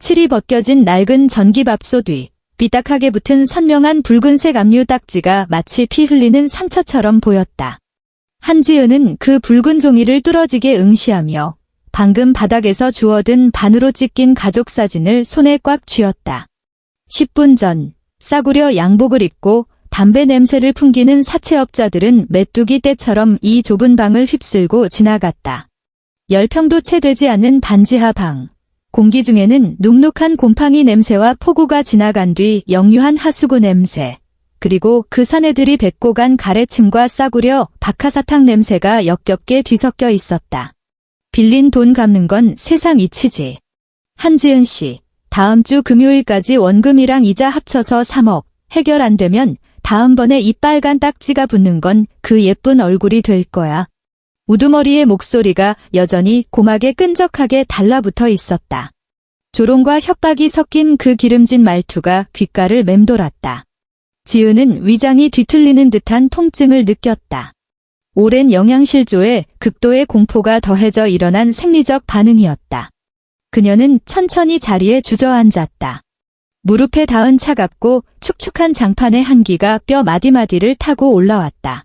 칠이 벗겨진 낡은 전기밥솥 위, 삐딱하게 붙은 선명한 붉은색 압류 딱지가 마치 피 흘리는 상처처럼 보였다. 한지은은 그 붉은 종이를 뚫어지게 응시하며 방금 바닥에서 주워든 반으로 찢긴 가족 사진을 손에 꽉 쥐었다. 10분 전 싸구려 양복을 입고 담배 냄새를 풍기는 사채업자들은 메뚜기 떼처럼 이 좁은 방을 휩쓸고 지나갔다. 10평도 채 되지 않는 반지하 방. 공기 중에는 눅눅한 곰팡이 냄새와 폭우가 지나간 뒤 역류한 하수구 냄새, 그리고 그 사내들이 뱉고 간 가래침과 싸구려 박하사탕 냄새가 역겹게 뒤섞여 있었다. 빌린 돈 갚는 건 세상 이치지. 한지은 씨, 다음 주 금요일까지 원금이랑 이자 합쳐서 3억, 해결 안 되면 다음번에 이 빨간 딱지가 붙는 건 그 예쁜 얼굴이 될 거야. 우두머리의 목소리가 여전히 고막에 끈적하게 달라붙어 있었다. 조롱과 협박이 섞인 그 기름진 말투가 귓가를 맴돌았다. 지은은 위장이 뒤틀리는 듯한 통증을 느꼈다. 오랜 영양실조에 극도의 공포가 더해져 일어난 생리적 반응이었다. 그녀는 천천히 자리에 주저앉았다. 무릎에 닿은 차갑고 축축한 장판의 한기가 뼈 마디마디를 타고 올라왔다.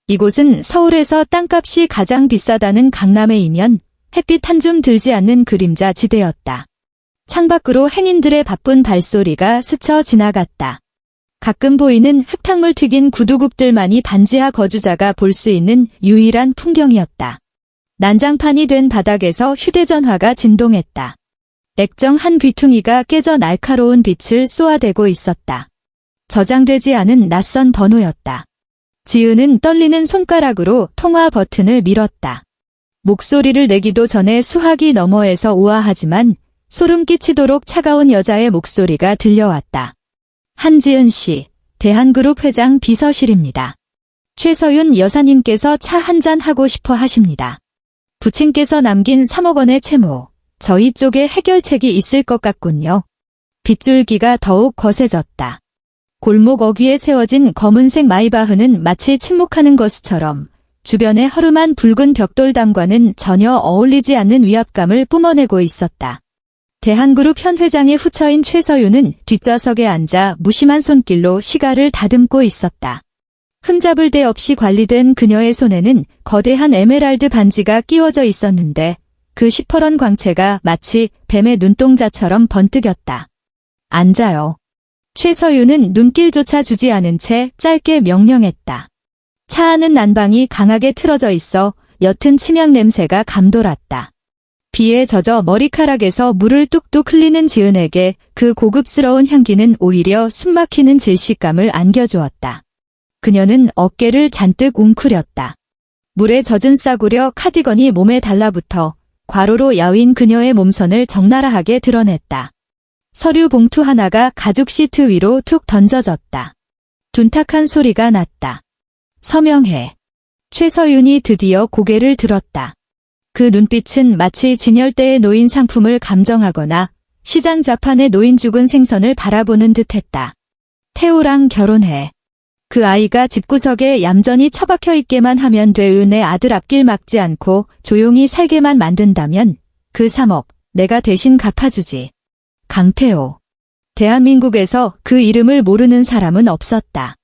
이곳은 서울에서 땅값이 가장 비싸다는 강남의 이면 햇빛 한 줌 들지 않는 그림자 지대였다. 창밖으로 행인들의 바쁜 발소리가 스쳐 지나갔다. 가끔 보이는 흙탕물 튀긴 구두굽들만이 반지하 거주자가 볼 수 있는 유일한 풍경이었다. 난장판이 된 바닥에서 휴대전화가 진동했다. 액정 한 귀퉁이가 깨져 날카로운 빛을 쏘아대고 있었다. 저장되지 않은 낯선 번호였다. 지은은 떨리는 손가락으로 통화 버튼을 밀었다. 목소리를 내기도 전에 수화기 너머에서 우아하지만 소름 끼치도록 차가운 여자의 목소리가 들려왔다. 한지은 씨, 대한그룹 회장 비서실입니다. 최서윤 여사님께서 차 한잔 하고 싶어 하십니다. 부친께서 남긴 3억 원의 채무, 저희 쪽에 해결책이 있을 것 같군요. 빗줄기가 더욱 거세졌다. 골목 어귀에 세워진 검은색 마이바흐는 마치 침묵하는 것처럼 주변의 허름한 붉은 벽돌담과는 전혀 어울리지 않는 위압감을 뿜어내고 있었다. 대한그룹 현 회장의 후처인 최서윤은 뒷좌석에 앉아 무심한 손길로 시가를 다듬고 있었다. 흠잡을 데 없이 관리된 그녀의 손에는 거대한 에메랄드 반지가 끼워져 있었는데 그 시퍼런 광채가 마치 뱀의 눈동자처럼 번뜩였다. 앉아요. 최서윤은 눈길조차 주지 않은 채 짧게 명령했다. 차 안은 난방이 강하게 틀어져 있어 옅은 침향 냄새가 감돌았다. 비에 젖어 머리카락에서 물을 뚝뚝 흘리는 지은에게 그 고급스러운 향기는 오히려 숨막히는 질식감을 안겨주었다. 그녀는 어깨를 잔뜩 웅크렸다. 물에 젖은 싸구려 카디건이 몸에 달라붙어 과로로 야윈 그녀의 몸선을 적나라하게 드러냈다. 서류 봉투 하나가 가죽 시트 위로 툭 던져졌다. 둔탁한 소리가 났다. 서명해. 최서윤이 드디어 고개를 들었다. 그 눈빛은 마치 진열대에 놓인 상품을 감정하거나 시장 좌판에 놓인 죽은 생선을 바라보는 듯했다. 태호랑 결혼해. 그 아이가 집구석에 얌전히 처박혀 있게만 하면 돼. 내 아들 앞길 막지 않고 조용히 살게만 만든다면 그 3억 내가 대신 갚아주지. 강태호. 대한민국에서 그 이름을 모르는 사람은 없었다.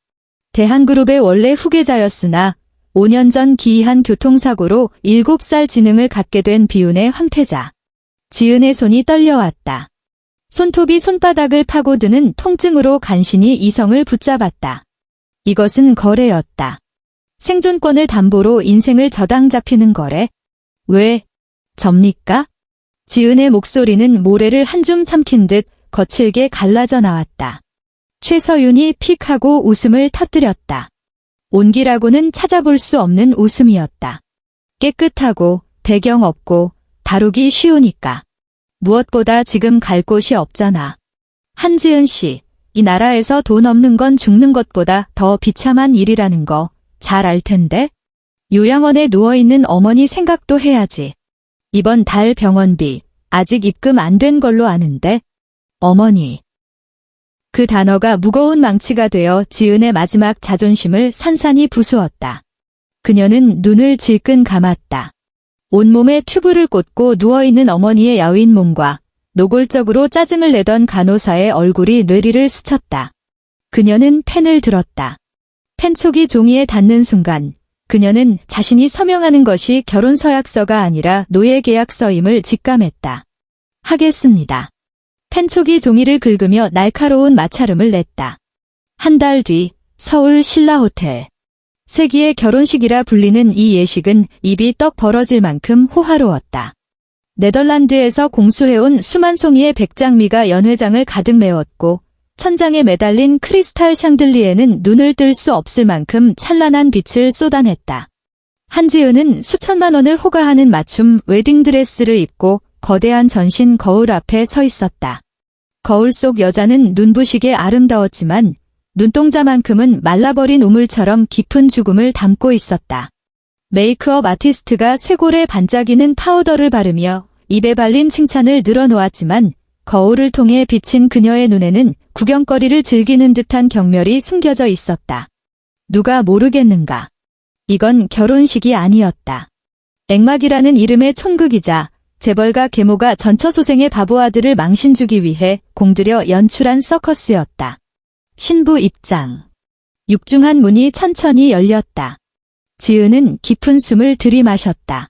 대한그룹의 원래 후계자였으나 5년 전 기이한 교통사고로 7살 지능을 갖게 된 비운의 황태자. 지은의 손이 떨려왔다. 손톱이 손바닥을 파고드는 통증으로 간신히 이성을 붙잡았다. 이것은 거래였다. 생존권을 담보로 인생을 저당 잡히는 거래? 왜? 접니까? 지은의 목소리는 모래를 한 줌 삼킨 듯 거칠게 갈라져 나왔다. 최서윤이 픽 하고 웃음을 터뜨렸다. 온기라고는 찾아볼 수 없는 웃음이었다. 깨끗하고 배경 없고 다루기 쉬우니까. 무엇보다 지금 갈 곳이 없잖아. 한지은 씨, 이 나라에서 돈 없는 건 죽는 것보다 더 비참한 일이라는 거 잘 알 텐데? 요양원에 누워있는 어머니 생각도 해야지. 이번 달 병원비 아직 입금 안 된 걸로 아는데. 어머니. 그 단어가 무거운 망치가 되어 지은의 마지막 자존심을 산산이 부수었다. 그녀는 눈을 질끈 감았다. 온몸에 튜브를 꽂고 누워있는 어머니의 야윈 몸과 노골적으로 짜증을 내던 간호사의 얼굴이 뇌리를 스쳤다. 그녀는 펜을 들었다. 펜촉이 종이에 닿는 순간 그녀는 자신이 서명하는 것이 결혼 서약서가 아니라 노예 계약서임을 직감했다. 하겠습니다. 펜촉이 종이를 긁으며 날카로운 마찰음을 냈다. 한 달 뒤 서울 신라호텔. 세기의 결혼식이라 불리는 이 예식은 입이 떡 벌어질 만큼 호화로웠다. 네덜란드에서 공수해온 수만 송이의 백장미가 연회장을 가득 메웠고 천장에 매달린 크리스탈 샹들리에는 눈을 뜰 수 없을 만큼 찬란한 빛을 쏟아냈다. 한지은은 수천만 원을 호가하는 맞춤 웨딩드레스를 입고 거대한 전신 거울 앞에 서 있었다. 거울 속 여자는 눈부시게 아름다웠지만 눈동자만큼은 말라버린 우물처럼 깊은 죽음을 담고 있었다. 메이크업 아티스트가 쇄골에 반짝이는 파우더를 바르며 입에 발린 칭찬을 늘어놓았지만 거울을 통해 비친 그녀의 눈에는 구경거리를 즐기는 듯한 경멸이 숨겨져 있었다. 누가 모르겠는가. 이건 결혼식이 아니었다. 액막이라는 이름의 촌극이자 재벌가 계모가 전처소생의 바보 아들을 망신주기 위해 공들여 연출한 서커스였다. 신부 입장. 육중한 문이 천천히 열렸다. 지은은 깊은 숨을 들이마셨다.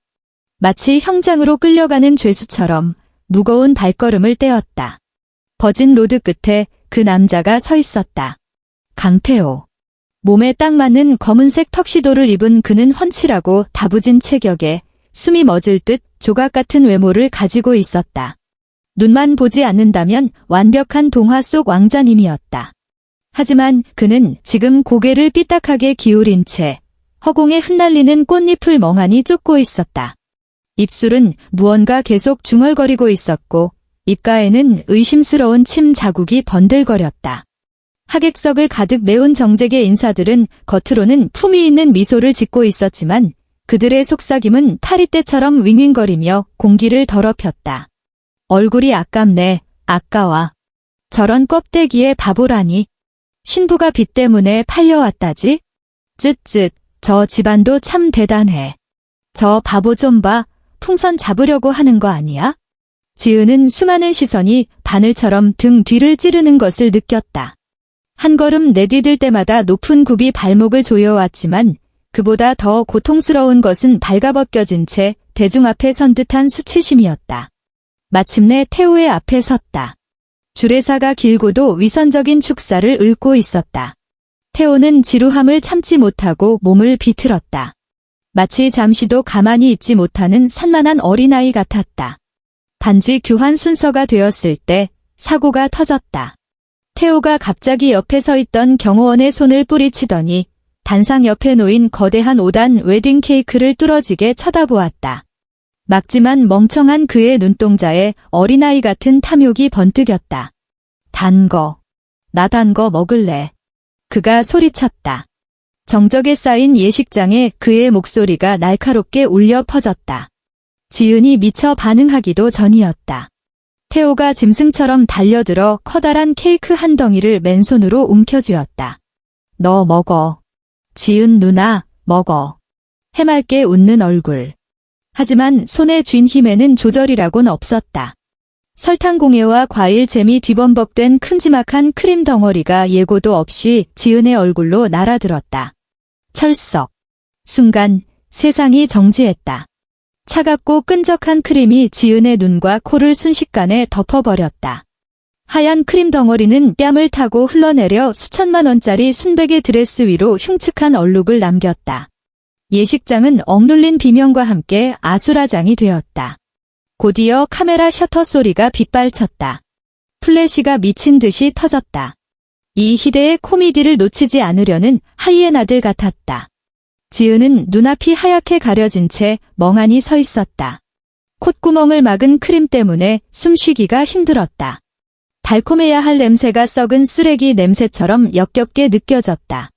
마치 형장으로 끌려가는 죄수처럼 무거운 발걸음을 떼었다. 버진 로드 끝에 그 남자가 서 있었다. 강태호. 몸에 딱 맞는 검은색 턱시도를 입은 그는 훤칠하고 다부진 체격에 숨이 멎을 듯 조각 같은 외모를 가지고 있었다. 눈만 보지 않는다면 완벽한 동화 속 왕자님이었다. 하지만 그는 지금 고개를 삐딱하게 기울인 채 허공에 흩날리는 꽃잎을 멍하니 쫓고 있었다. 입술은 무언가 계속 중얼거리고 있었고 입가에는 의심스러운 침 자국이 번들거렸다. 하객석을 가득 메운 정재계 인사들은 겉으로는 품위 있는 미소를 짓고 있었지만 그들의 속삭임은 파리떼처럼 윙윙거리며 공기를 더럽혔다. 얼굴이 아깝네, 아까워. 저런 껍데기에 바보라니. 신부가 빚 때문에 팔려왔다지? 쯧쯧, 저 집안도 참 대단해. 저 바보 좀 봐, 풍선 잡으려고 하는 거 아니야? 지은은 수많은 시선이 바늘처럼 등 뒤를 찌르는 것을 느꼈다. 한 걸음 내디딜 때마다 높은 굽이 발목을 조여왔지만 그보다 더 고통스러운 것은 발가벗겨진 채 대중 앞에 선 듯한 수치심이었다. 마침내 태호의 앞에 섰다. 주례사가 길고도 위선적인 축사를 읊고 있었다. 태호는 지루함을 참지 못하고 몸을 비틀었다. 마치 잠시도 가만히 있지 못하는 산만한 어린아이 같았다. 반지 교환 순서가 되었을 때 사고가 터졌다. 태호가 갑자기 옆에 서 있던 경호원의 손을 뿌리치더니 단상 옆에 놓인 거대한 5단 웨딩 케이크를 뚫어지게 쳐다보았다. 막지만 멍청한 그의 눈동자에 어린아이 같은 탐욕이 번뜩였다. 단 거. 나 단 거 먹을래. 그가 소리쳤다. 정적에 쌓인 예식장에 그의 목소리가 날카롭게 울려 퍼졌다. 지은이 미처 반응하기도 전이었다. 태호가 짐승처럼 달려들어 커다란 케이크 한 덩이를 맨손으로 움켜쥐었다. 너 먹어. 지은 누나, 먹어. 해맑게 웃는 얼굴. 하지만 손에 쥔 힘에는 조절이라곤 없었다. 설탕공예와 과일 잼이 뒤범벅된 큼지막한 크림 덩어리가 예고도 없이 지은의 얼굴로 날아들었다. 철썩. 순간 세상이 정지했다. 차갑고 끈적한 크림이 지은의 눈과 코를 순식간에 덮어버렸다. 하얀 크림 덩어리는 뺨을 타고 흘러내려 수천만 원짜리 순백의 드레스 위로 흉측한 얼룩을 남겼다. 예식장은 억눌린 비명과 함께 아수라장이 되었다. 곧이어 카메라 셔터 소리가 빗발쳤다. 플래시가 미친 듯이 터졌다. 이 희대의 코미디를 놓치지 않으려는 하이에나들 같았다. 지은은 눈앞이 하얗게 가려진 채 멍하니 서 있었다. 콧구멍을 막은 크림 때문에 숨쉬기가 힘들었다. 달콤해야 할 냄새가 썩은 쓰레기 냄새처럼 역겹게 느껴졌다.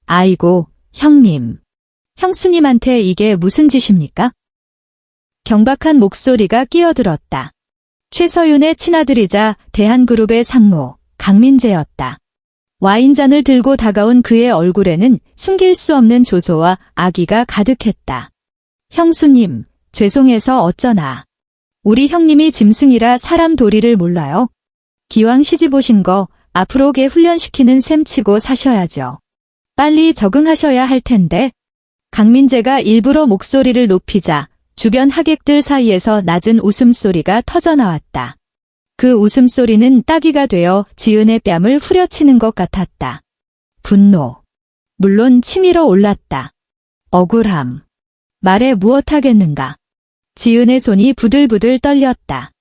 아이고, 형님. 형수님한테 이게 무슨 짓입니까? 경박한 목소리가 끼어들었다. 최서윤의 친아들이자 대한그룹의 상무, 강민재였다. 와인잔을 들고 다가온 그의 얼굴에는 숨길 수 없는 조소와 악의가 가득했다. 형수님, 죄송해서 어쩌나. 우리 형님이 짐승이라 사람 도리를 몰라요. 기왕 시집 오신 거 앞으로 개 훈련시키는 셈 치고 사셔야죠. 빨리 적응하셔야 할 텐데. 강민재가 일부러 목소리를 높이자 주변 하객들 사이에서 낮은 웃음소리가 터져나왔다. 그 웃음소리는 따귀가 되어 지은의 뺨을 후려치는 것 같았다. 분노. 물론 치밀어 올랐다. 억울함. 말해 무엇하겠는가. 지은의 손이 부들부들 떨렸다.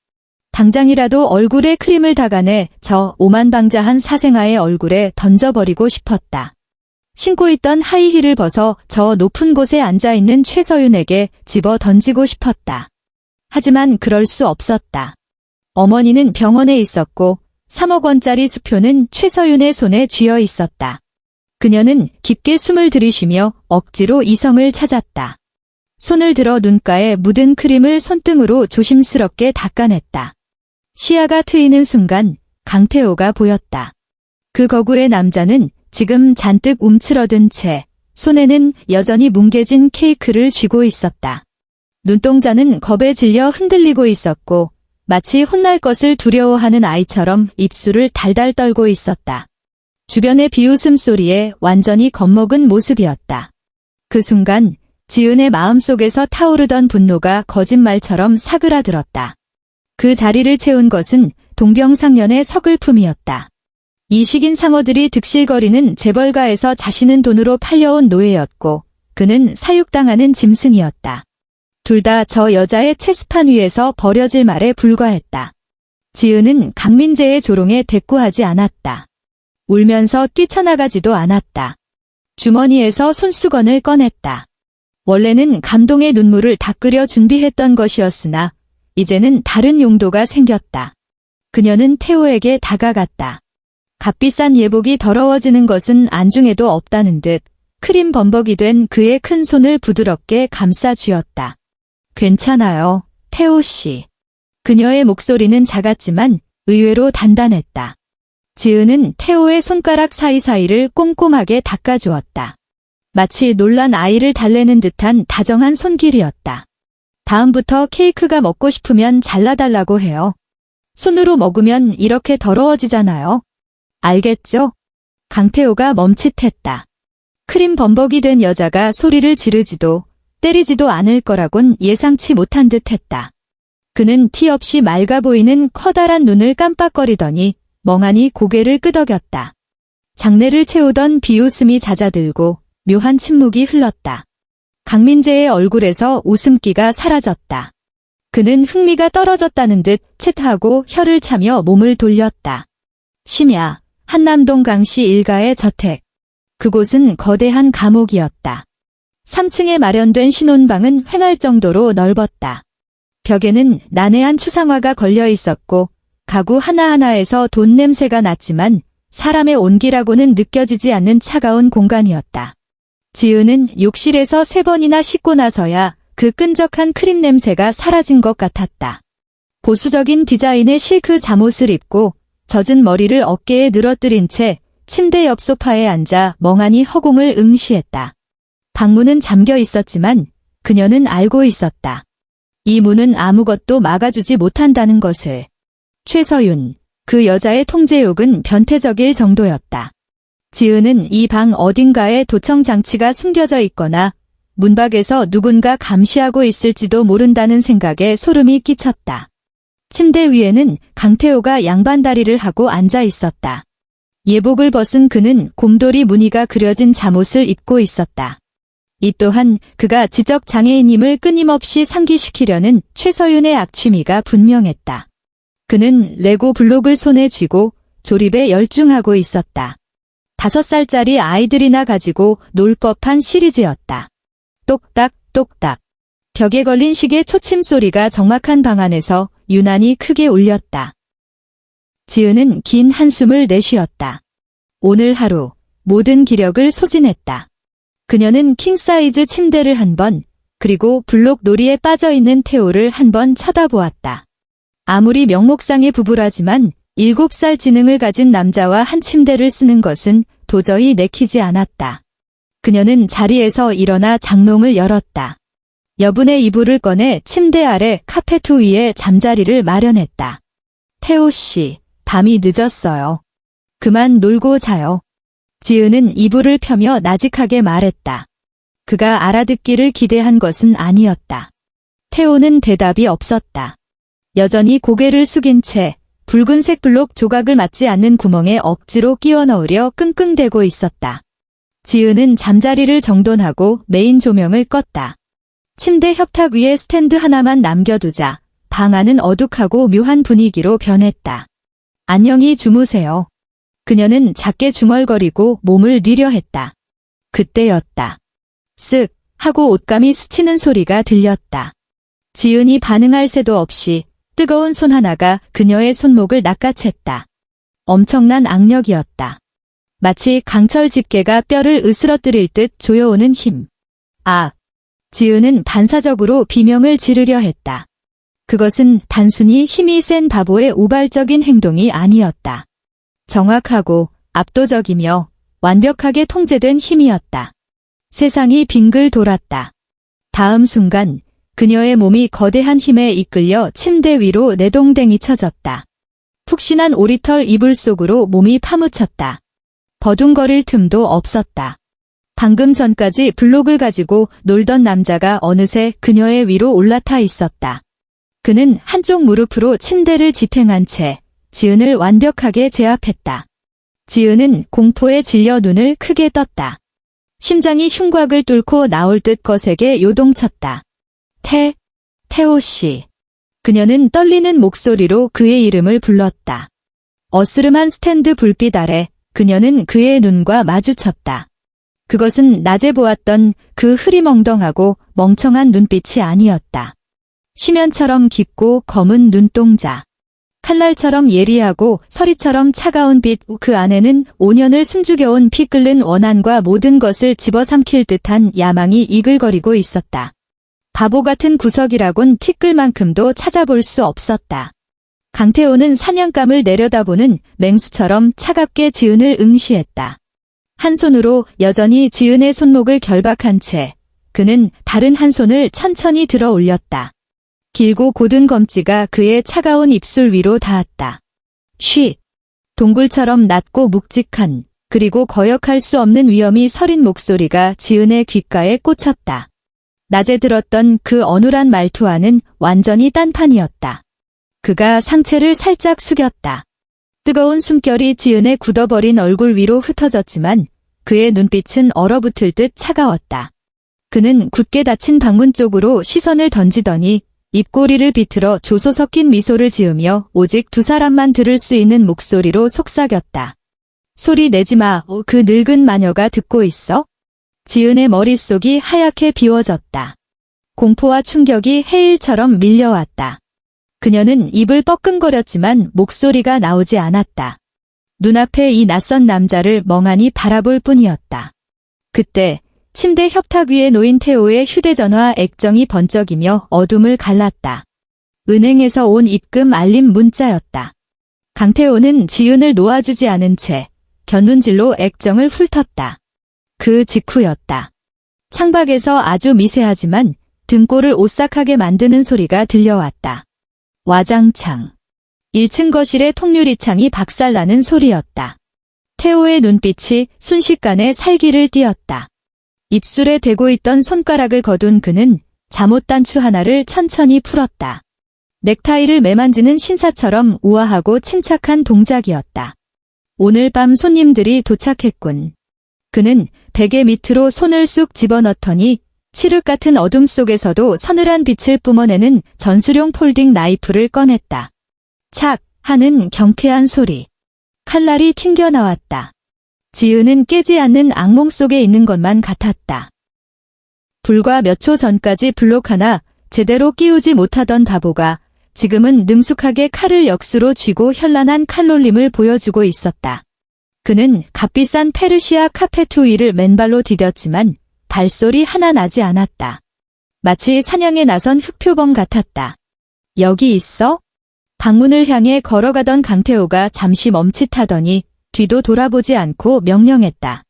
당장이라도 얼굴에 크림을 닦아내 저 오만방자한 사생아의 얼굴에 던져버리고 싶었다. 신고 있던 하이힐을 벗어 저 높은 곳에 앉아있는 최서윤에게 집어 던지고 싶었다. 하지만 그럴 수 없었다. 어머니는 병원에 있었고 3억 원짜리 수표는 최서윤의 손에 쥐어 있었다. 그녀는 깊게 숨을 들이쉬며 억지로 이성을 찾았다. 손을 들어 눈가에 묻은 크림을 손등으로 조심스럽게 닦아냈다. 시야가 트이는 순간 강태호가 보였다. 그 거구의 남자는 지금 잔뜩 움츠러든 채 손에는 여전히 뭉개진 케이크를 쥐고 있었다. 눈동자는 겁에 질려 흔들리고 있었고 마치 혼날 것을 두려워하는 아이처럼 입술을 달달 떨고 있었다. 주변의 비웃음 소리에 완전히 겁먹은 모습이었다. 그 순간 지은의 마음속에서 타오르던 분노가 거짓말처럼 사그라들었다. 그 자리를 채운 것은 동병상련의 서글픔이었다. 이식인 상어들이 득실거리는 재벌가에서 자신은 돈으로 팔려온 노예였고 그는 사육당하는 짐승이었다. 둘 다 저 여자의 체스판 위에서 버려질 말에 불과했다. 지은은 강민재의 조롱에 대꾸하지 않았다. 울면서 뛰쳐나가지도 않았다. 주머니에서 손수건을 꺼냈다. 원래는 감동의 눈물을 닦으려 준비했던 것이었으나 이제는 다른 용도가 생겼다. 그녀는 태호에게 다가갔다. 값비싼 예복이 더러워지는 것은 안중에도 없다는 듯 크림 범벅이 된 그의 큰 손을 부드럽게 감싸 쥐었다. 괜찮아요, 태호 씨. 그녀의 목소리는 작았지만 의외로 단단했다. 지은은 태호의 손가락 사이사이를 꼼꼼하게 닦아주었다. 마치 놀란 아이를 달래는 듯한 다정한 손길이었다. 다음부터 케이크가 먹고 싶으면 잘라달라고 해요. 손으로 먹으면 이렇게 더러워지잖아요. 알겠죠? 강태호가 멈칫했다. 크림 범벅이 된 여자가 소리를 지르지도 때리지도 않을 거라곤 예상치 못한 듯했다. 그는 티 없이 맑아 보이는 커다란 눈을 깜빡거리더니 멍하니 고개를 끄덕였다. 장내를 채우던 비웃음이 잦아들고 묘한 침묵이 흘렀다. 강민재의 얼굴에서 웃음기가 사라졌다. 그는 흥미가 떨어졌다는 듯 쳇하고 혀를 차며 몸을 돌렸다. 심야, 한남동 강씨 일가의 저택. 그곳은 거대한 감옥이었다. 3층에 마련된 신혼방은 횡할 정도로 넓었다. 벽에는 난해한 추상화가 걸려 있었고 가구 하나하나에서 돈 냄새가 났지만 사람의 온기라고는 느껴지지 않는 차가운 공간이었다. 지은은 욕실에서 3번이나 씻고 나서야 그 끈적한 크림 냄새가 사라진 것 같았다. 보수적인 디자인의 실크 잠옷을 입고 젖은 머리를 어깨에 늘어뜨린 채 침대 옆 소파에 앉아 멍하니 허공을 응시했다. 방문은 잠겨 있었지만 그녀는 알고 있었다. 이 문은 아무것도 막아주지 못한다는 것을. 최서윤, 그 여자의 통제욕은 변태적일 정도였다. 지은은 이 방 어딘가에 도청 장치가 숨겨져 있거나 문밖에서 누군가 감시하고 있을지도 모른다는 생각에 소름이 끼쳤다. 침대 위에는 강태호가 양반다리를 하고 앉아 있었다. 예복을 벗은 그는 곰돌이 무늬가 그려진 잠옷을 입고 있었다. 이 또한 그가 지적장애인임을 끊임없이 상기시키려는 최서윤의 악취미가 분명했다. 그는 레고 블록을 손에 쥐고 조립에 열중하고 있었다. 5살짜리 아이들이나 가지고 놀 법한 시리즈였다. 똑딱 똑딱. 벽에 걸린 시계 초침 소리가 적막한 방 안에서 유난히 크게 울렸다. 지은은 긴 한숨을 내쉬었다. 오늘 하루 모든 기력을 소진했다. 그녀는 킹사이즈 침대를 한 번, 그리고 블록 놀이에 빠져있는 태호를 한 번 쳐다보았다. 아무리 명목상의 부부라지만 7살 지능을 가진 남자와 한 침대를 쓰는 것은 도저히 내키지 않았다. 그녀는 자리에서 일어나 장롱을 열었다. 여분의 이불을 꺼내 침대 아래 카페트 위에 잠자리를 마련했다. 태호 씨, 밤이 늦었어요. 그만 놀고 자요. 지은은 이불을 펴며 나직하게 말했다. 그가 알아듣기를 기대한 것은 아니었다. 태호는 대답이 없었다. 여전히 고개를 숙인 채 붉은색 블록 조각을 맞지 않는 구멍에 억지로 끼워 넣으려 끙끙대고 있었다. 지은은 잠자리를 정돈하고 메인 조명을 껐다. 침대 협탁 위에 스탠드 하나만 남겨두자 방 안은 어둑하고 묘한 분위기로 변했다. 안녕히 주무세요. 그녀는 작게 중얼거리고 몸을 뉘려 했다. 그때였다. 쓱 하고 옷감이 스치는 소리가 들렸다. 지은이 반응할 새도 없이 뜨거운 손 하나가 그녀의 손목을 낚아챘다. 엄청난 악력이었다. 마치 강철 집게가 뼈를 으스러뜨릴 듯 조여오는 힘. 아! 지은은 반사적으로 비명을 지르려 했다. 그것은 단순히 힘이 센 바보의 우발적인 행동이 아니었다. 정확하고 압도적이며 완벽하게 통제된 힘이었다. 세상이 빙글 돌았다. 다음 순간 그녀의 몸이 거대한 힘에 이끌려 침대 위로 내동댕이 쳐졌다. 푹신한 오리털 이불 속으로 몸이 파묻혔다. 버둥거릴 틈도 없었다. 방금 전까지 블록을 가지고 놀던 남자가 어느새 그녀의 위로 올라타 있었다. 그는 한쪽 무릎으로 침대를 지탱한 채 지은을 완벽하게 제압했다. 지은은 공포에 질려 눈을 크게 떴다. 심장이 흉곽을 뚫고 나올 듯 거세게 요동쳤다. 태호 씨. 그녀는 떨리는 목소리로 그의 이름을 불렀다. 어스름한 스탠드 불빛 아래 그녀는 그의 눈과 마주쳤다. 그것은 낮에 보았던 그 흐리멍덩하고 멍청한 눈빛이 아니었다. 심연처럼 깊고 검은 눈동자. 칼날처럼 예리하고 서리처럼 차가운 빛, 그 안에는 5년을 숨죽여온 피 끓는 원한과 모든 것을 집어삼킬 듯한 야망이 이글거리고 있었다. 바보 같은 구석이라곤 티끌만큼도 찾아볼 수 없었다. 강태호는 사냥감을 내려다보는 맹수처럼 차갑게 지은을 응시했다. 한 손으로 여전히 지은의 손목을 결박한 채 그는 다른 한 손을 천천히 들어 올렸다. 길고 곧은 검지가 그의 차가운 입술 위로 닿았다. 쉬. 동굴처럼 낮고 묵직한 그리고 거역할 수 없는 위험이 서린 목소리가 지은의 귓가에 꽂혔다. 낮에 들었던 그 어눌한 말투와는 완전히 딴판이었다. 그가 상체를 살짝 숙였다. 뜨거운 숨결이 지은의 굳어버린 얼굴 위로 흩어졌지만 그의 눈빛은 얼어붙을 듯 차가웠다. 그는 굳게 닫힌 방문 쪽으로 시선을 던지더니 입꼬리를 비틀어 조소 섞인 미소를 지으며 오직 두 사람만 들을 수 있는 목소리로 속삭였다. 소리 내지 마. 그 늙은 마녀가 듣고 있어? 지은의 머릿속이 하얗게 비워졌다. 공포와 충격이 해일처럼 밀려왔다. 그녀는 입을 뻐끔거렸지만 목소리가 나오지 않았다. 눈앞에 이 낯선 남자를 멍하니 바라볼 뿐이었다. 그때 침대 협탁 위에 놓인 태호의 휴대전화 액정이 번쩍이며 어둠을 갈랐다. 은행에서 온 입금 알림 문자였다. 강태호는 지은을 놓아주지 않은 채 견눈질로 액정을 훑었다. 그 직후였다. 창밖에서 아주 미세하지만 등골을 오싹하게 만드는 소리가 들려왔다. 와장창. 1층 거실의 통유리창이 박살나는 소리였다. 태호의 눈빛이 순식간에 살기를 띄었다. 입술에 대고 있던 손가락을 거둔 그는 잠옷 단추 하나를 천천히 풀었다. 넥타이를 매만지는 신사처럼 우아하고 침착한 동작이었다. 오늘 밤 손님들이 도착했군. 그는 베개 밑으로 손을 쑥 집어넣더니 칠흑 같은 어둠 속에서도 서늘한 빛을 뿜어내는 전술용 폴딩 나이프를 꺼냈다. 착! 하는 경쾌한 소리. 칼날이 튕겨나왔다. 지은은 깨지 않는 악몽 속에 있는 것만 같았다. 불과 몇 초 전까지 블록 하나 제대로 끼우지 못하던 바보가 지금은 능숙하게 칼을 역수로 쥐고 현란한 칼놀림을 보여주고 있었다. 그는 값비싼 페르시아 카페트 위를 맨발로 디뎠지만 발소리 하나 나지 않았다. 마치 사냥에 나선 흑표범 같았다. 여기 있어? 방문을 향해 걸어가던 강태호가 잠시 멈칫하더니 뒤도 돌아보지 않고 명령했다.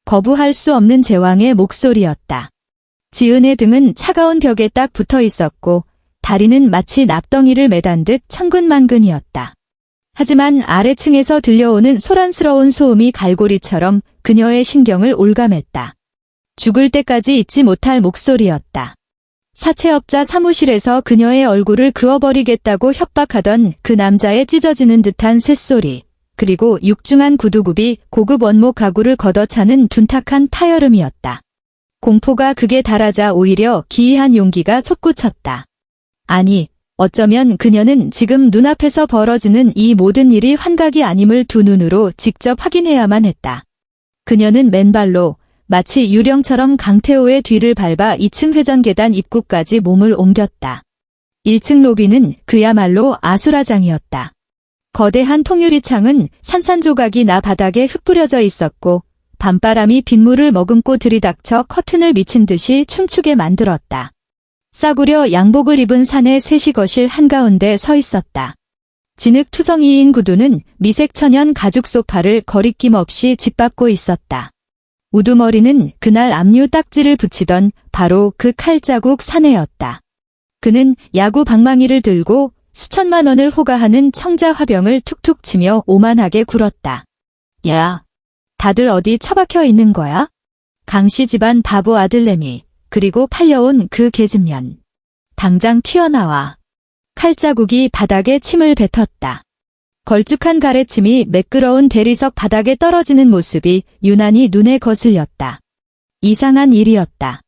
거부할 수 없는 제왕의 목소리였다. 지은의 등은 차가운 벽에 딱 붙어 있었고 다리는 마치 납덩이를 매단 듯 천근만근이었다. 하지만 아래층에서 들려오는 소란스러운 소음이 갈고리처럼 그녀의 신경을 올감했다. 죽을 때까지 잊지 못할 목소리였다. 사채업자 사무실에서 그녀의 얼굴을 그어버리겠다고 협박하던 그 남자의 찢어지는 듯한 쇳소리, 그리고 육중한 구두굽이 고급 원목 가구를 걷어차는 둔탁한 파열음이었다. 공포가 극에 달하자 오히려 기이한 용기가 솟구쳤다. 아니, 어쩌면 그녀는 지금 눈앞에서 벌어지는 이 모든 일이 환각이 아님을 두 눈으로 직접 확인해야만 했다. 그녀는 맨발로 마치 유령처럼 강태호의 뒤를 밟아 2층 회전계단 입구까지 몸을 옮겼다. 1층 로비는 그야말로 아수라장이었다. 거대한 통유리창은 산산조각이 나 바닥에 흩뿌려져 있었고 밤바람이 빗물을 머금고 들이닥쳐 커튼을 미친 듯이 춤추게 만들었다. 싸구려 양복을 입은 사내 셋이 거실 한가운데 서 있었다. 진흙투성이인 구두는 미색 천연 가죽 소파를 거리낌 없이 짓밟고 있었다. 우두머리는 그날 압류 딱지를 붙이던 바로 그 칼자국 사내였다. 그는 야구 방망이를 들고 수천만 원을 호가하는 청자 화병을 툭툭 치며 오만하게 굴었다. 야, 다들 어디 처박혀 있는 거야? 강씨 집안 바보 아들내미, 그리고 팔려온 그 계집년. 당장 튀어나와. 칼자국이 바닥에 침을 뱉었다. 걸쭉한 가래침이 매끄러운 대리석 바닥에 떨어지는 모습이 유난히 눈에 거슬렸다. 이상한 일이었다.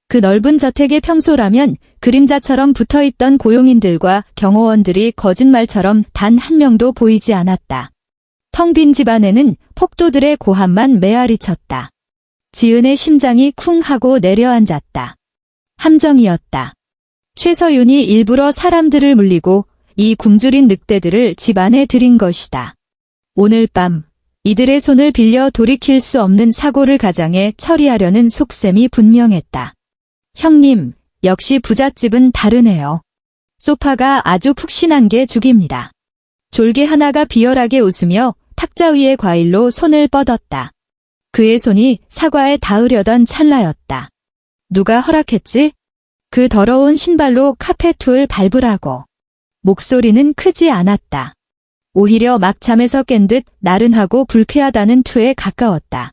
그 넓은 저택의 평소라면 그림자처럼 붙어있던 고용인들과 경호원들이 거짓말처럼 단 한 명도 보이지 않았다. 텅 빈 집안에는 폭도들의 고함만 메아리쳤다. 지은의 심장이 쿵 하고 내려앉았다. 함정이었다. 최서윤이 일부러 사람들을 물리고 이 굶주린 늑대들을 집 안에 들인 것이다. 오늘 밤 이들의 손을 빌려 돌이킬 수 없는 사고를 가장해 처리하려는 속셈이 분명했다. 형님, 역시 부잣집은 다르네요. 소파가 아주 푹신한 게 죽입니다. 졸개 하나가 비열하게 웃으며 탁자 위의 과일로 손을 뻗었다. 그의 손이 사과에 닿으려던 찰나였다. 누가 허락했지? 그 더러운 신발로 카페툴 밟으라고. 목소리는 크지 않았다. 오히려 막 잠에서 깬 듯 나른하고 불쾌하다는 투에 가까웠다.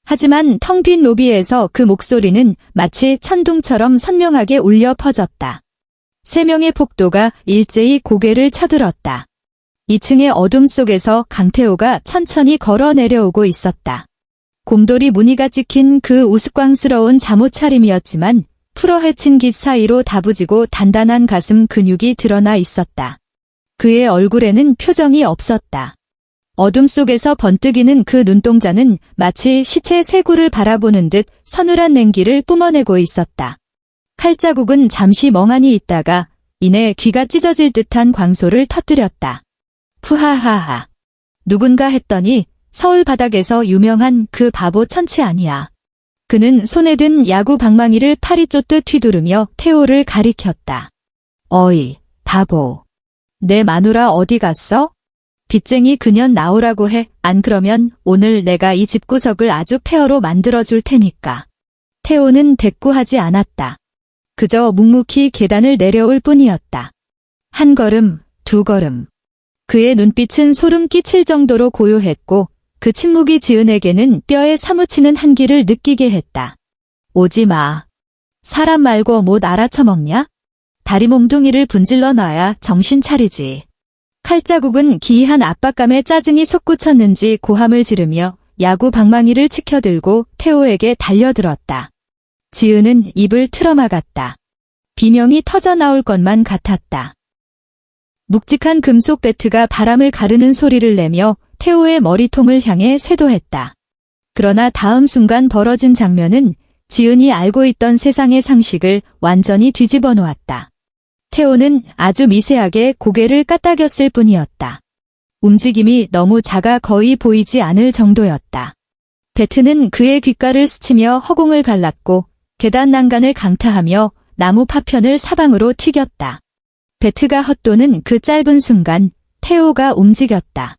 하지만 텅 빈 로비에서 그 목소리는 마치 천둥처럼 선명하게 울려 퍼졌다. 세 명의 폭도가 일제히 고개를 쳐들었다. 2층의 어둠 속에서 강태호가 천천히 걸어 내려오고 있었다. 곰돌이 무늬가 찍힌 그 우스꽝스러운 잠옷 차림이었지만 풀어헤친 깃 사이로 다부지고 단단한 가슴 근육이 드러나 있었다. 그의 얼굴에는 표정이 없었다. 어둠 속에서 번뜩이는 그 눈동자는 마치 시체 세구를 바라보는 듯 서늘한 냉기를 뿜어내고 있었다. 칼자국은 잠시 멍하니 있다가 이내 귀가 찢어질 듯한 광소를 터뜨렸다. 푸하하하. 누군가 했더니 서울 바닥에서 유명한 그 바보 천치 아니야. 그는 손에 든 야구 방망이를 팔이 쫓듯 휘두르며 태호를 가리켰다. 어이, 바보. 내 마누라 어디 갔어? 빚쟁이 그년 나오라고 해. 안 그러면 오늘 내가 이 집구석을 아주 폐허로 만들어줄 테니까. 태호는 대꾸하지 않았다. 그저 묵묵히 계단을 내려올 뿐이었다. 한 걸음, 두 걸음. 그의 눈빛은 소름 끼칠 정도로 고요했고 그 침묵이 지은에게는 뼈에 사무치는 한기를 느끼게 했다. 오지 마. 사람 말고 못 알아쳐먹냐? 다리 몽둥이를 분질러 놔야 정신 차리지. 칼자국은 기이한 압박감에 짜증이 솟구쳤는지 고함을 지르며 야구 방망이를 치켜들고 태호에게 달려들었다. 지은은 입을 틀어막았다. 비명이 터져나올 것만 같았다. 묵직한 금속 배트가 바람을 가르는 소리를 내며 태호의 머리통을 향해 쇄도했다. 그러나 다음 순간 벌어진 장면은 지은이 알고 있던 세상의 상식을 완전히 뒤집어 놓았다. 태호는 아주 미세하게 고개를 까딱였을 뿐이었다. 움직임이 너무 작아 거의 보이지 않을 정도였다. 배트는 그의 귓가를 스치며 허공을 갈랐고 계단 난간을 강타하며 나무 파편을 사방으로 튀겼다. 배트가 헛도는 그 짧은 순간 태호가 움직였다.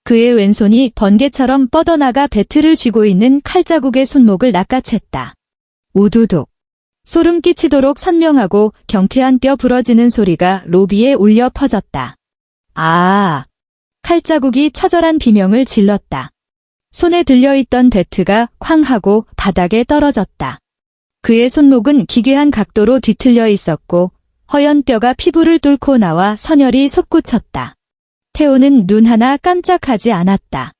그의 왼손이 번개처럼 뻗어나가 배트를 쥐고 있는 칼자국의 손목을 낚아챘다. 우두둑. 소름 끼치도록 선명하고 경쾌한 뼈 부러지는 소리가 로비에 울려 퍼졌다. 아! 칼자국이 처절한 비명을 질렀다. 손에 들려있던 배트가 쾅 하고 바닥에 떨어졌다. 그의 손목은 기괴한 각도로 뒤틀려 있었고 허연 뼈가 피부를 뚫고 나와 선혈이 솟구쳤다. 태호는 눈 하나 깜짝하지 않았다.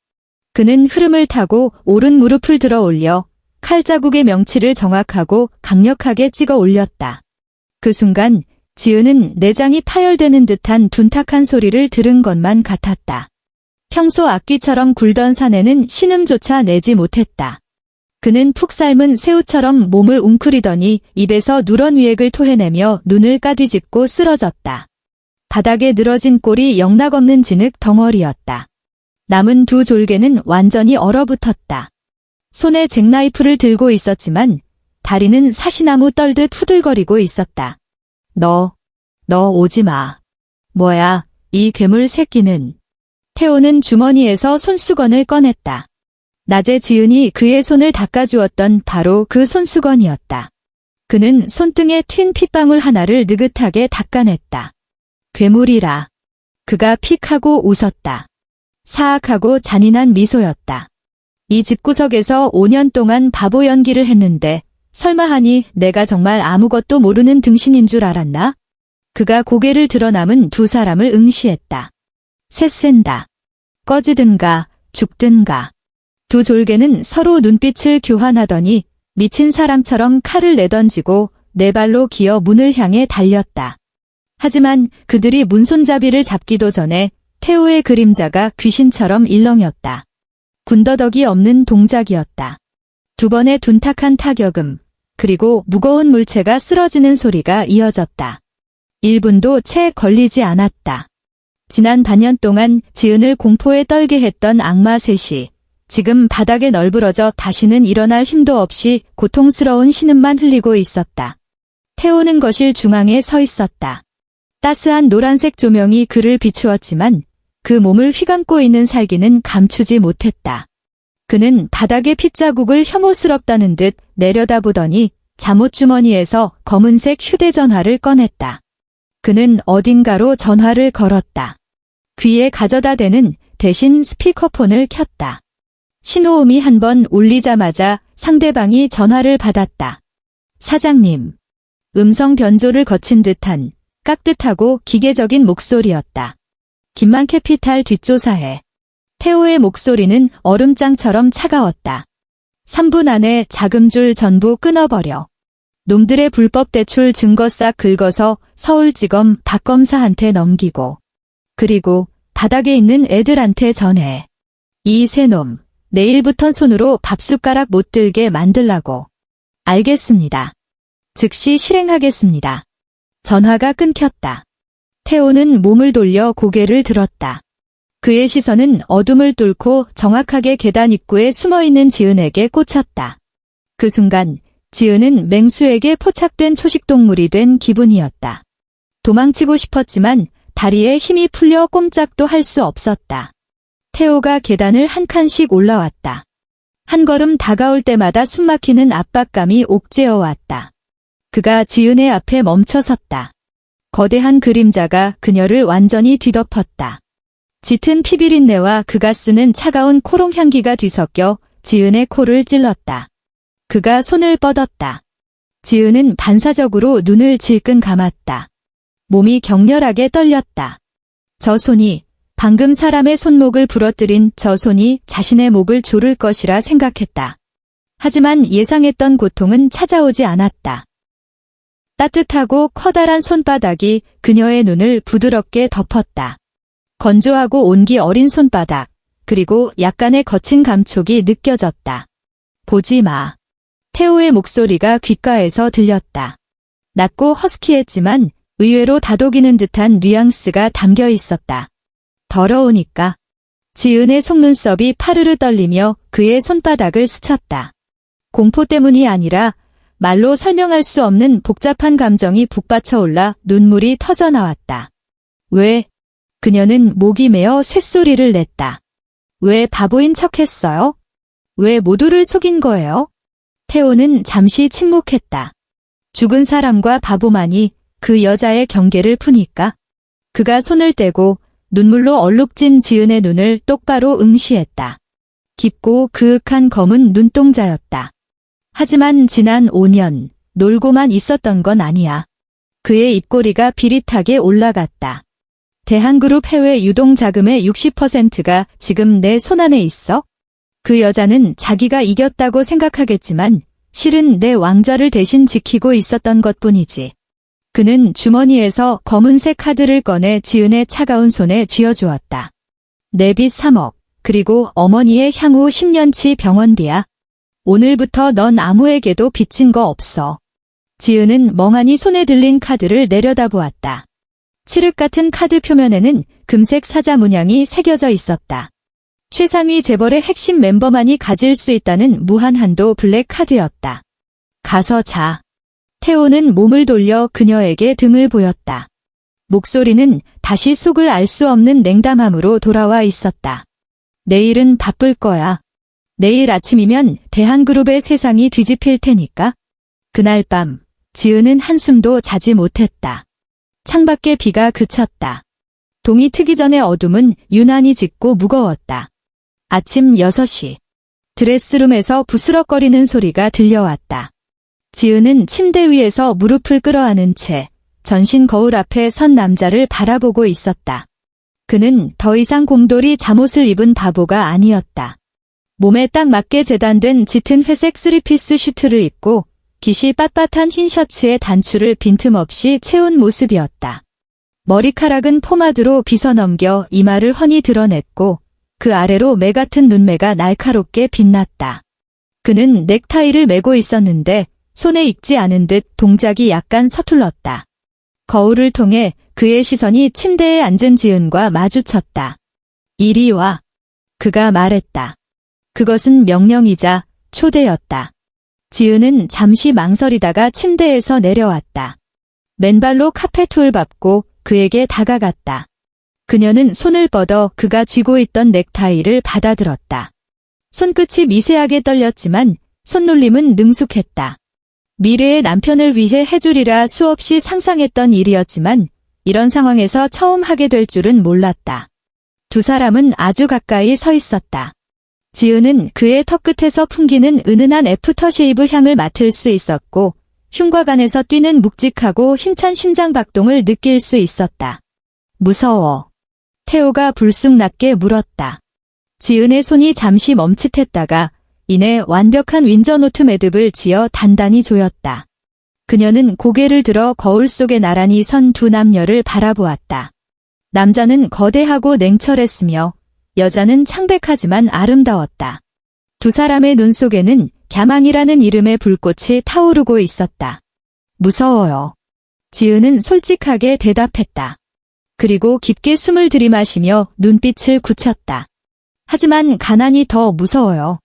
그는 흐름을 타고 오른 무릎을 들어 올려 칼자국의 명치를 정확하고 강력하게 찍어 올렸다. 그 순간 지은은 내장이 파열되는 듯한 둔탁한 소리를 들은 것만 같았다. 평소 악귀처럼 굴던 사내는 신음조차 내지 못했다. 그는 푹 삶은 새우처럼 몸을 웅크리더니 입에서 누런 위액을 토해내며 눈을 까뒤집고 쓰러졌다. 바닥에 늘어진 꼴이 영락없는 진흙 덩어리였다. 남은 두 졸개는 완전히 얼어붙었다. 손에 잭나이프를 들고 있었지만 다리는 사시나무 떨듯 후들거리고 있었다. 너 오지 마. 뭐야, 이 괴물 새끼는. 태호는 주머니에서 손수건을 꺼냈다. 낮에 지은이 그의 손을 닦아주었던 바로 그 손수건이었다. 그는 손등에 튄 핏방울 하나를 느긋하게 닦아냈다. 괴물이라. 그가 픽 하고 웃었다. 사악하고 잔인한 미소였다. 이 집구석에서 5년 동안 바보 연기를 했는데 설마하니 내가 정말 아무것도 모르는 등신인 줄 알았나? 그가 고개를 들어 남은 두 사람을 응시했다. 셋센다. 꺼지든가 죽든가. 두 졸개는 서로 눈빛을 교환하더니 미친 사람처럼 칼을 내던지고 네 발로 기어 문을 향해 달렸다. 하지만 그들이 문손잡이를 잡기도 전에 태호의 그림자가 귀신처럼 일렁였다. 군더더기 없는 동작이었다. 두 번의 둔탁한 타격음, 그리고 무거운 물체가 쓰러지는 소리가 이어졌다. 1분도 채 걸리지 않았다. 지난 반년 동안 지은을 공포에 떨게 했던 악마 셋이 지금 바닥에 널브러져 다시는 일어날 힘도 없이 고통스러운 신음만 흘리고 있었다. 태호는 거실 중앙에 서 있었다. 따스한 노란색 조명이 그를 비추었지만 그 몸을 휘감고 있는 살기는 감추지 못했다. 그는 바닥의 핏자국을 혐오스럽다는 듯 내려다보더니 잠옷주머니에서 검은색 휴대전화를 꺼냈다. 그는 어딘가로 전화를 걸었다. 귀에 가져다 대는 대신 스피커폰을 켰다. 신호음이 한 번 울리자마자 상대방이 전화를 받았다. 사장님. 음성 변조를 거친 듯한 깍듯하고 기계적인 목소리였다. 김만 캐피탈 뒷조사해. 태호의 목소리는 얼음장처럼 차가웠다. 3분 안에 자금줄 전부 끊어버려. 놈들의 불법 대출 증거 싹 긁어서 서울지검 박검사한테 넘기고 그리고 바닥에 있는 애들한테 전해. 이 세 놈 내일부터 손으로 밥숟가락 못 들게 만들라고. 알겠습니다. 즉시 실행하겠습니다. 전화가 끊겼다. 태호는 몸을 돌려 고개를 들었다. 그의 시선은 어둠을 뚫고 정확하게 계단 입구에 숨어있는 지은에게 꽂혔다. 그 순간 지은은 맹수에게 포착된 초식동물이 된 기분이었다. 도망치고 싶었지만 다리에 힘이 풀려 꼼짝도 할 수 없었다. 태호가 계단을 한 칸씩 올라왔다. 한 걸음 다가올 때마다 숨막히는 압박감이 옥죄어 왔다. 그가 지은의 앞에 멈춰 섰다. 거대한 그림자가 그녀를 완전히 뒤덮었다. 짙은 피비린내와 그가 쓰는 차가운 코롱 향기가 뒤섞여 지은의 코를 찔렀다. 그가 손을 뻗었다. 지은은 반사적으로 눈을 질끈 감았다. 몸이 격렬하게 떨렸다. 저 손이, 방금 사람의 손목을 부러뜨린 저 손이 자신의 목을 조를 것이라 생각했다. 하지만 예상했던 고통은 찾아오지 않았다. 따뜻하고 커다란 손바닥이 그녀의 눈을 부드럽게 덮었다. 건조하고 온기 어린 손바닥, 그리고 약간의 거친 감촉이 느껴졌다. 보지 마. 태호의 목소리가 귓가에서 들렸다. 낮고 허스키했지만 의외로 다독이는 듯한 뉘앙스가 담겨 있었다. 더러우니까. 지은의 속눈썹이 파르르 떨리며 그의 손바닥을 스쳤다. 공포 때문이 아니라 말로 설명할 수 없는 복잡한 감정이 북받쳐 올라 눈물이 터져나왔다. 왜? 그녀는 목이 메어 쇳소리를 냈다. 왜 바보인 척했어요? 왜 모두를 속인 거예요? 태호는 잠시 침묵했다. 죽은 사람과 바보만이 그 여자의 경계를 푸니까. 그가 손을 떼고 눈물로 얼룩진 지은의 눈을 똑바로 응시했다. 깊고 그윽한 검은 눈동자였다. 하지만 지난 5년 놀고만 있었던 건 아니야. 그의 입꼬리가 비릿하게 올라갔다. 대한그룹 해외 유동 자금의 60%가 지금 내 손안에 있어? 그 여자는 자기가 이겼다고 생각하겠지만 실은 내 왕좌를 대신 지키고 있었던 것뿐이지. 그는 주머니에서 검은색 카드를 꺼내 지은의 차가운 손에 쥐어주었다. 내 빚 3억, 그리고 어머니의 향후 10년치 병원비야. 오늘부터 넌 아무에게도 빚진 거 없어. 지은은 멍하니 손에 들린 카드를 내려다보았다. 칠흑 같은 카드 표면에는 금색 사자 문양이 새겨져 있었다. 최상위 재벌의 핵심 멤버만이 가질 수 있다는 무한한도 블랙 카드였다. 가서 자. 태호는 몸을 돌려 그녀에게 등을 보였다. 목소리는 다시 속을 알 수 없는 냉담함으로 돌아와 있었다. 내일은 바쁠 거야. 내일 아침이면 대한그룹의 세상이 뒤집힐 테니까. 그날 밤, 지은은 한숨도 자지 못했다. 창밖에 비가 그쳤다. 동이 트기 전의 어둠은 유난히 짙고 무거웠다. 아침 6시. 드레스룸에서 부스럭거리는 소리가 들려왔다. 지은은 침대 위에서 무릎을 끌어안은 채 전신 거울 앞에 선 남자를 바라보고 있었다. 그는 더 이상 곰돌이 잠옷을 입은 바보가 아니었다. 몸에 딱 맞게 재단된 짙은 회색 쓰리피스 슈트를 입고 깃이 빳빳한 흰 셔츠에 단추를 빈틈없이 채운 모습이었다. 머리카락은 포마드로 빗어넘겨 이마를 훤히 드러냈고 그 아래로 매 같은 눈매가 날카롭게 빛났다. 그는 넥타이를 매고 있었는데 손에 익지 않은 듯 동작이 약간 서툴렀다. 거울을 통해 그의 시선이 침대에 앉은 지은과 마주쳤다. 이리 와. 그가 말했다. 그것은 명령이자 초대였다. 지은은 잠시 망설이다가 침대에서 내려왔다. 맨발로 카펫을 밟고 그에게 다가갔다. 그녀는 손을 뻗어 그가 쥐고 있던 넥타이를 받아들었다. 손끝이 미세하게 떨렸지만 손놀림은 능숙했다. 미래의 남편을 위해 해주리라 수없이 상상했던 일이었지만 이런 상황에서 처음 하게 될 줄은 몰랐다. 두 사람은 아주 가까이 서 있었다. 지은은 그의 턱끝에서 풍기는 은은한 애프터쉐이브 향을 맡을 수 있었고 흉곽안에서 뛰는 묵직하고 힘찬 심장박동을 느낄 수 있었다. 무서워. 태호가 불쑥 낮게 물었다. 지은의 손이 잠시 멈칫했다가 이내 완벽한 윈저노트 매듭을 지어 단단히 조였다. 그녀는 고개를 들어 거울 속에 나란히 선 두 남녀를 바라보았다. 남자는 거대하고 냉철했으며 여자는 창백하지만 아름다웠다. 두 사람의 눈 속에는 갸망이라는 이름의 불꽃이 타오르고 있었다. 무서워요. 지은은 솔직하게 대답했다. 그리고 깊게 숨을 들이마시며 눈빛을 굳혔다. 하지만 가난이 더 무서워요.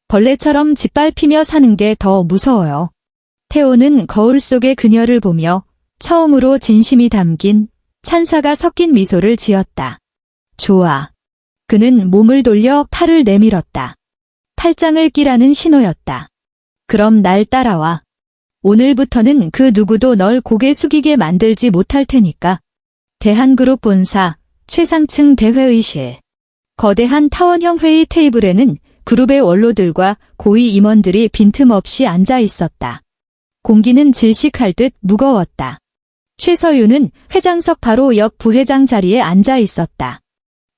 벌레처럼 짓밟히며 사는 게 더 무서워요. 태호는 거울 속의 그녀를 보며 처음으로 진심이 담긴 찬사가 섞인 미소를 지었다. 좋아. 그는 몸을 돌려 팔을 내밀었다. 팔짱을 끼라는 신호였다. 그럼 날 따라와. 오늘부터는 그 누구도 널 고개 숙이게 만들지 못할 테니까. 대한그룹 본사, 최상층 대회의실. 거대한 타원형 회의 테이블에는 그룹의 원로들과 고위 임원들이 빈틈없이 앉아 있었다. 공기는 질식할 듯 무거웠다. 최서윤은 회장석 바로 옆 부회장 자리에 앉아 있었다.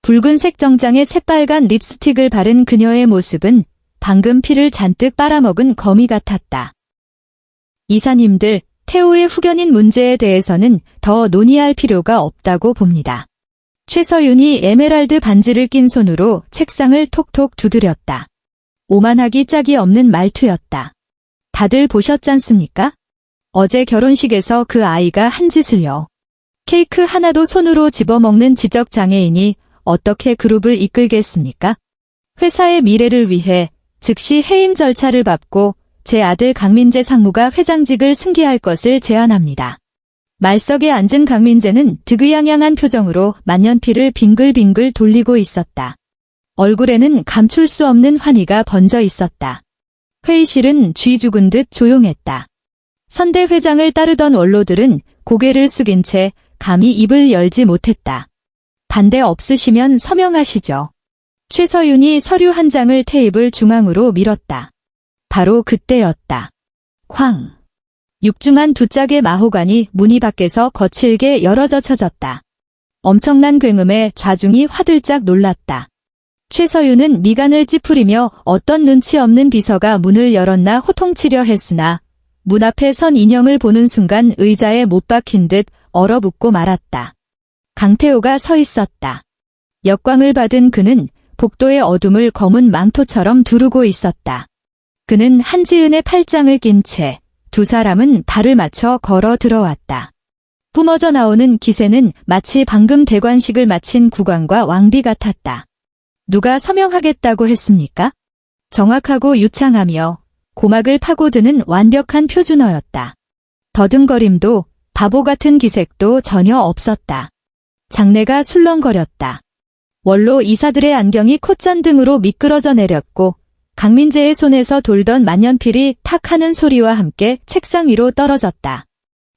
붉은색 정장에 새빨간 립스틱을 바른 그녀의 모습은 방금 피를 잔뜩 빨아먹은 거미 같았다. 이사님들, 태호의 후견인 문제에 대해서는 더 논의할 필요가 없다고 봅니다. 최서윤이 에메랄드 반지를 낀 손으로 책상을 톡톡 두드렸다. 오만하기 짝이 없는 말투였다. 다들 보셨잖습니까? 어제 결혼식에서 그 아이가 한 짓을요. 케이크 하나도 손으로 집어먹는 지적장애인이 어떻게 그룹을 이끌겠습니까? 회사의 미래를 위해 즉시 해임 절차를 밟고 제 아들 강민재 상무가 회장직을 승계할 것을 제안합니다. 말석에 앉은 강민재는 득의양양한 표정으로 만년필을 빙글빙글 돌리고 있었다. 얼굴에는 감출 수 없는 환희가 번져 있었다. 회의실은 쥐 죽은 듯 조용했다. 선대 회장을 따르던 원로들은 고개를 숙인 채 감히 입을 열지 못했다. 반대 없으시면 서명하시죠. 최서윤이 서류 한 장을 테이블 중앙으로 밀었다. 바로 그때였다. 쾅! 육중한 두 짝의 마호간이 무늬 밖에서 거칠게 열어져 쳐졌다. 엄청난 굉음에 좌중이 화들짝 놀랐다. 최서윤은 미간을 찌푸리며 어떤 눈치 없는 비서가 문을 열었나 호통치려 했으나 문 앞에 선 인형을 보는 순간 의자에 못 박힌 듯 얼어붙고 말았다. 강태호가 서 있었다. 역광을 받은 그는 복도의 어둠을 검은 망토처럼 두르고 있었다. 그는 한지은의 팔짱을 낀 채 두 사람은 발을 맞춰 걸어 들어왔다. 뿜어져 나오는 기세는 마치 방금 대관식을 마친 국왕과 왕비 같았다. 누가 서명하겠다고 했습니까? 정확하고 유창하며 고막을 파고드는 완벽한 표준어였다. 더듬거림도 바보 같은 기색도 전혀 없었다. 장내가 술렁거렸다. 원로 이사들의 안경이 콧잔등으로 미끄러져 내렸고 강민재의 손에서 돌던 만년필이 탁 하는 소리와 함께 책상 위로 떨어졌다.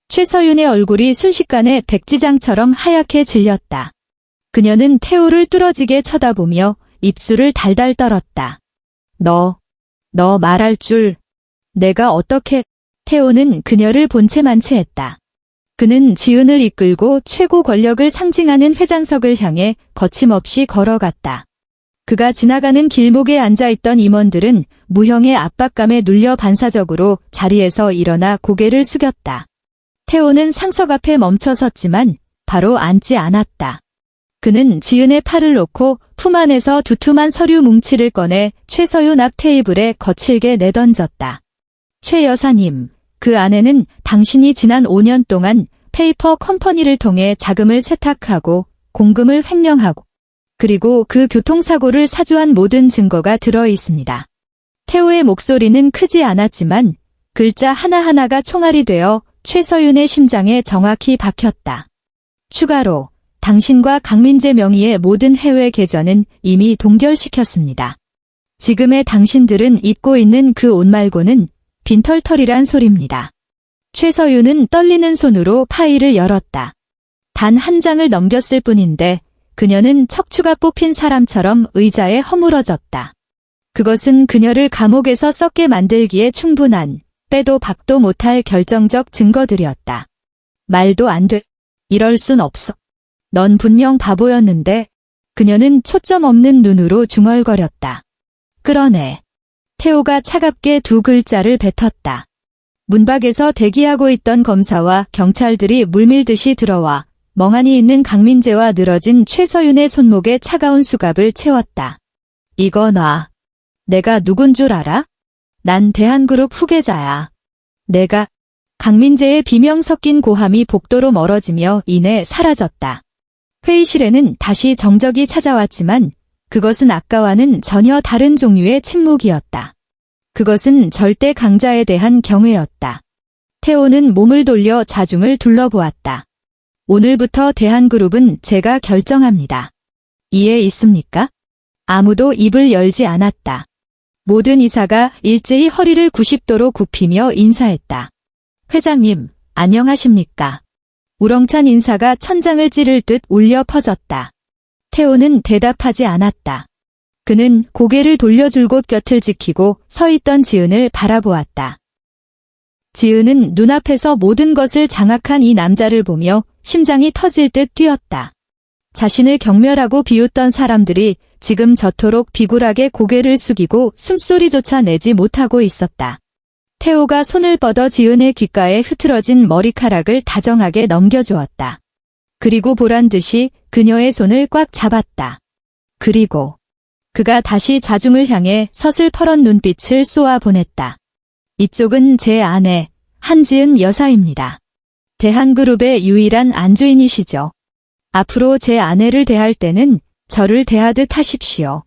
최서윤의 얼굴이 순식간에 백지장처럼 하얗게 질렸다. 그녀는 태호를 뚫어지게 쳐다보며 입술을 달달 떨었다. 너 말할 줄. 내가 어떻게... 태호는 그녀를 본체만체했다. 그는 지은을 이끌고 최고 권력을 상징하는 회장석을 향해 거침없이 걸어갔다. 그가 지나가는 길목에 앉아있던 임원들은 무형의 압박감에 눌려 반사적으로 자리에서 일어나 고개를 숙였다. 태호는 상석 앞에 멈춰 섰지만 바로 앉지 않았다. 그는 지은의 팔을 놓고 품 안에서 두툼한 서류 뭉치를 꺼내 최서윤 앞 테이블에 거칠게 내던졌다. 최 여사님, 그 안에는 당신이 지난 5년 동안 페이퍼 컴퍼니를 통해 자금을 세탁하고 공금을 횡령하고 그리고 그 교통사고를 사주한 모든 증거가 들어 있습니다. 태호의 목소리는 크지 않았지만 글자 하나하나가 총알이 되어 최서윤의 심장에 정확히 박혔다. 추가로 당신과 강민재 명의의 모든 해외 계좌는 이미 동결시켰습니다. 지금의 당신들은 입고 있는 그 옷 말고는 빈털털이란 소리입니다. 최서윤은 떨리는 손으로 파일을 열었다. 단 한 장을 넘겼을 뿐인데 그녀는 척추가 뽑힌 사람처럼 의자에 허물어졌다. 그것은 그녀를 감옥에서 썩게 만들기에 충분한 빼도 박도 못할 결정적 증거들이었다. 말도 안 돼. 이럴 순 없어. 넌 분명 바보였는데. 그녀는 초점 없는 눈으로 중얼거렸다. 끌어내. 태호가 차갑게 두 글자를 뱉었다. 문 밖에서 대기하고 있던 검사와 경찰들이 물밀듯이 들어와 멍하니 있는 강민재와 늘어진 최서윤의 손목에 차가운 수갑을 채웠다. 이거 놔. 내가 누군 줄 알아? 난 대한그룹 후계자야. 내가... 강민재의 비명 섞인 고함이 복도로 멀어지며 이내 사라졌다. 회의실에는 다시 정적이 찾아왔지만 그것은 아까와는 전혀 다른 종류의 침묵이었다. 그것은 절대 강자에 대한 경외였다. 태호는 몸을 돌려 자중을 둘러보았다. 오늘부터 대한그룹은 제가 결정합니다. 이해 있습니까? 아무도 입을 열지 않았다. 모든 이사가 일제히 허리를 90도로 굽히며 인사했다. 회장님, 안녕하십니까? 우렁찬 인사가 천장을 찌를 듯 울려 퍼졌다. 태호는 대답하지 않았다. 그는 고개를 돌려 줄곧 곁을 지키고 서 있던 지은을 바라보았다. 지은은 눈앞에서 모든 것을 장악한 이 남자를 보며 심장이 터질 듯 뛰었다. 자신을 경멸하고 비웃던 사람들이 지금 저토록 비굴하게 고개를 숙이고 숨소리조차 내지 못하고 있었다. 태호가 손을 뻗어 지은의 귓가에 흐트러진 머리카락을 다정하게 넘겨주었다. 그리고 보란듯이 그녀의 손을 꽉 잡았다. 그리고 그가 다시 좌중을 향해 서슬퍼런 눈빛을 쏘아 보냈다. 이쪽은 제 아내 한지은 여사입니다. 대한그룹의 유일한 안주인이시죠. 앞으로 제 아내를 대할 때는 저를 대하듯 하십시오.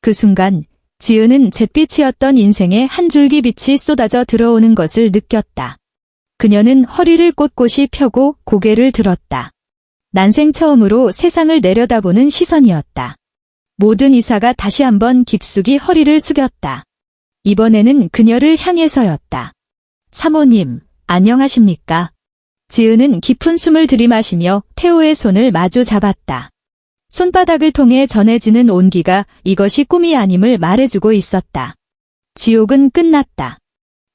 그 순간 지은은 잿빛이었던 인생에 한 줄기 빛이 쏟아져 들어오는 것을 느꼈다. 그녀는 허리를 꼿꼿이 펴고 고개를 들었다. 난생 처음으로 세상을 내려다보는 시선이었다. 모든 이사가 다시 한번 깊숙이 허리를 숙였다. 이번에는 그녀를 향해서였다. 사모님, 안녕하십니까? 지은은 깊은 숨을 들이마시며 태호의 손을 마주 잡았다. 손바닥을 통해 전해지는 온기가 이것이 꿈이 아님을 말해주고 있었다. 지옥은 끝났다.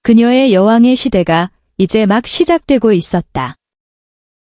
그녀의 여왕의 시대가 이제 막 시작되고 있었다.